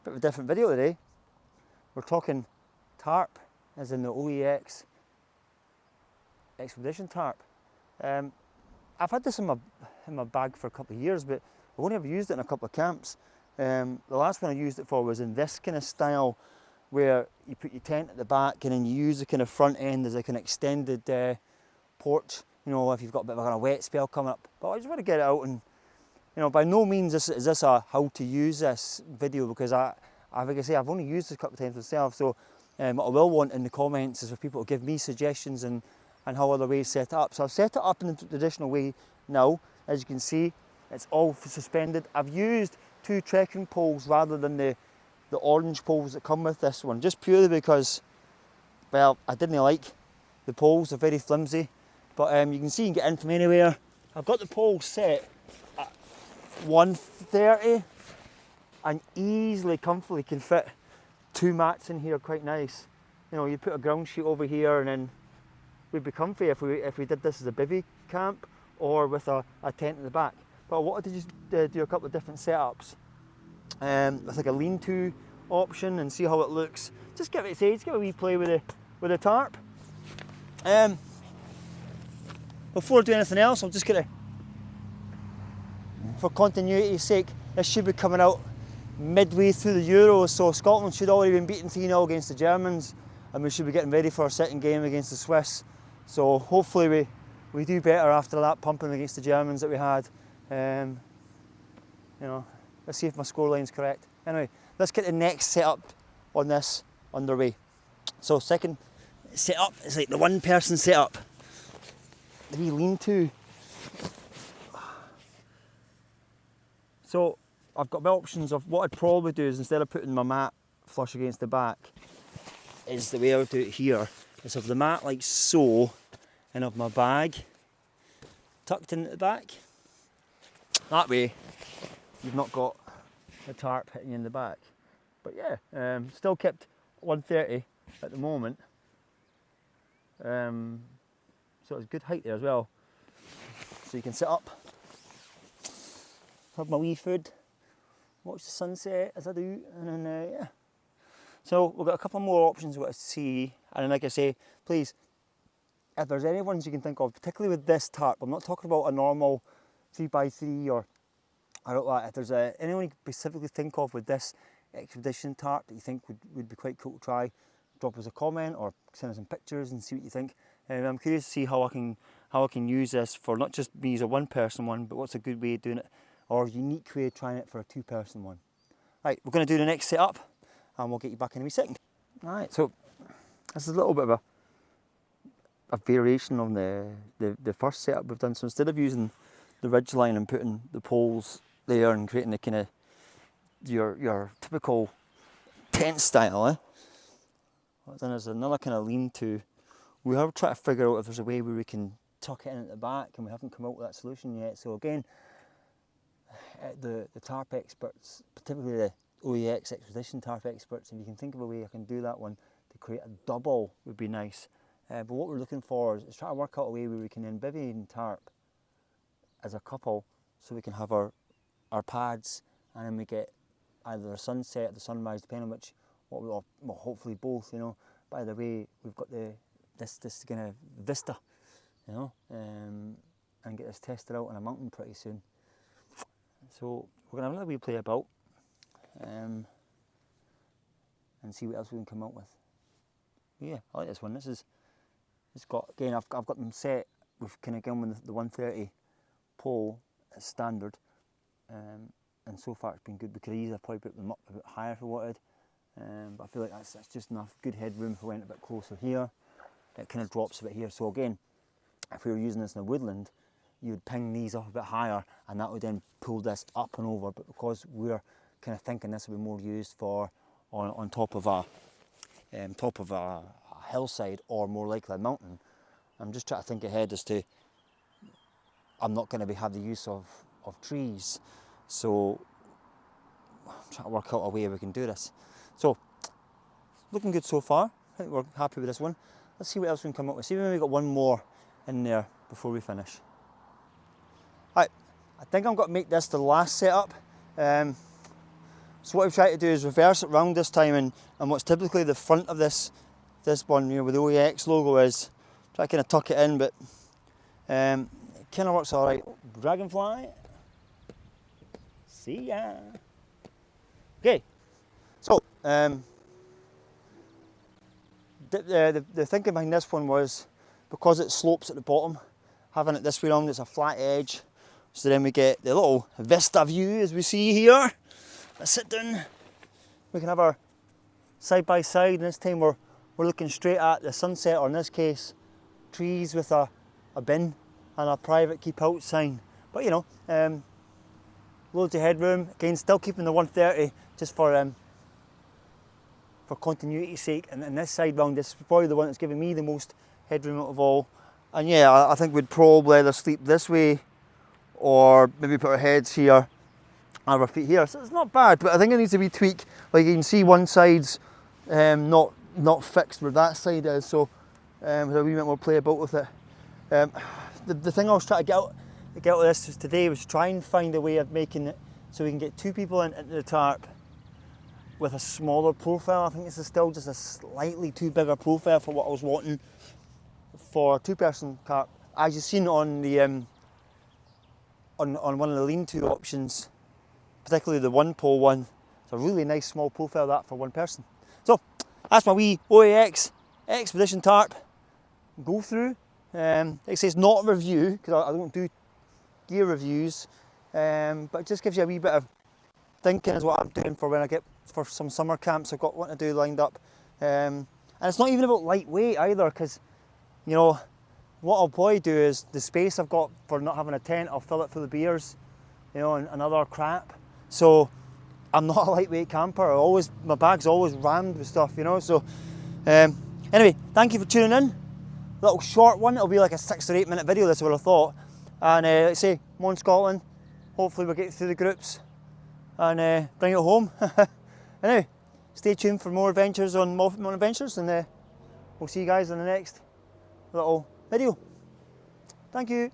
Bit of a different video today. We're talking tarp, as in the OEX Expedition tarp. I've had this in my bag for a couple of years, but I've only ever used it in a couple of camps. The last one I used it for was in this kind of style, where you put your tent at the back and then you use the kind of front end as like an extended porch, you know, if you've got a bit of a kind of wet spell coming up. But I just want to get it out, and you know, by no means is this a how to use this video, because like I say, I've only used this a couple of times myself. So what I will want in the comments is for people to give me suggestions and how other ways set it up. So I've set it up in the traditional way now. As you can see, it's all suspended. I've used 2 trekking poles rather than the orange poles that come with this one, just purely because, well, I didn't like the poles. They're very flimsy, but you can see you can get in from anywhere. I've got the poles set at 130 and easily, comfortably can fit 2 mats in here quite nice. You know, you put a ground sheet over here and then we'd be comfy if we did this as a bivvy camp or with a tent in the back. But I wanted to just do a couple of different setups with like a lean-to option and see how it looks. Just give it a wee play with the tarp. Before I do anything else, I'm just gonna, for continuity's sake, this should be coming out midway through the Euros, so Scotland should already been beaten 3-0 against the Germans, and we should be getting ready for our second game against the Swiss. So hopefully we do better after that pumping against the Germans that we had. You know, let's see if my scoreline's correct. Anyway, let's get the next setup on this underway. So second setup is like the one person setup. The wee lean-to. So I've got my options of what I'd probably do is, instead of putting my mat flush against the back, is the way I would do it here, is have the mat like so, and have my bag tucked in at the back. That way you've not got the tarp hitting you in the back. But yeah, still kept 130 at the moment. So it's good height there as well. So you can sit up, have my wee food, watch the sunset as I do, and then yeah. So we've got a couple more options we've got to see, and like I say, please, if there's any ones you can think of, particularly with this tarp, I'm not talking about a normal 3x3 or I don't know, if there's anyone you can specifically think of with this expedition tarp that you think would be quite cool to try, drop us a comment or send us some pictures and see what you think. I'm curious to see how I can use this for not just me as a one-person one, but what's a good way of doing it, or a unique way of trying it for a 2-person one. Right, we're going to do the next setup, and we'll get you back in a wee second. Alright, so this is a little bit of a variation on the first setup we've done. So instead of using the ridge line and putting the poles there and creating the kind of your typical tent style, what I've done is another kind of lean-to. We have tried to figure out if there's a way where we can tuck it in at the back, and we haven't come up with that solution yet. So again, the tarp experts, particularly the OEX Expedition tarp experts, if you can think of a way I can do that one to create a double, would be nice. But what we're looking for is try to work out a way where we can then bivvy and tarp as a couple, so we can have our pads, and then we get either a sunset or the sunrise, depending on what we'll, well, hopefully both, you know. By the way, we've got this kind of vista, you know, and get this tested out on a mountain pretty soon. So we're going to have a wee play about and see what else we can come up with. Yeah, I like this one. It's got, again, I've got them set with kind of going with the 130 pole as standard, and so far it's been good. We could easily probably put them up a bit higher if we wanted, but I feel like that's just enough good headroom if we went a bit closer here. It kind of drops a bit here. So again, if we were using this in a woodland, you would ping these up a bit higher, and that would then pull this up and over. But because we're kind of thinking this would be more used for on top of a hillside, or more likely a mountain, I'm just trying to think ahead as to, I'm not going to have the use of trees, so I'm trying to work out a way we can do this. So looking good so far. I think we're happy with this one. Let's see what else we can come up with. See if we maybe got one more in there before we finish. Right, I think I'm going to make this the last setup. So So what I've tried to do is reverse it round this time, and what's typically the front of this one, you know, with the OEX logo is, try to kind of tuck it in, but it kind of works all right. Dragonfly, see ya. Okay, so the thinking behind this one was, because it slopes at the bottom, having it this way around, it's a flat edge, so then we get the little vista view as we see here. Let's sit down, we can have our side by side, and this time we're looking straight at the sunset, or in this case, trees with a bin and a private keep out sign. But you know, loads of headroom, again still keeping the 130 just for continuity's sake, and this side round, this is probably the one that's giving me the most headroom out of all. And yeah, I think we'd probably either sleep this way or maybe put our heads here and our feet here. So it's not bad, but I think it needs to be tweaked. Like you can see one side's not fixed where that side is, so there's a wee bit more play about with it. The thing I was trying to get out of this today was try and find a way of making it so we can get two people into the tarp with a smaller profile. I think this is still just a slightly too big a profile for what I was wanting for a two-person tarp. As you've seen on the on one of the lean-to options, particularly the one pole one, it's a really nice small profile that for one person. So that's my wee OEX Expedition tarp go through. Like I say, it's not a review because I don't do gear reviews, but it just gives you a wee bit of thinking is what I'm doing for when I get for some summer camps I've got one to do lined up. And it's not even about lightweight either, because you know what I'll probably do is the space I've got for not having a tent, I'll fill it full of beers, you know, and other crap. So I'm not a lightweight camper. My bag's always rammed with stuff, you know. So anyway, thank you for tuning in. Little short one. It'll be like a 6 or 8 minute video. That's what I thought. And like I say, I'm on Scotland. Hopefully we'll get through the groups and bring it home. Anyway, stay tuned for more adventures on Moffat Mountain Adventures, and we'll see you guys in the next little video. Thank you.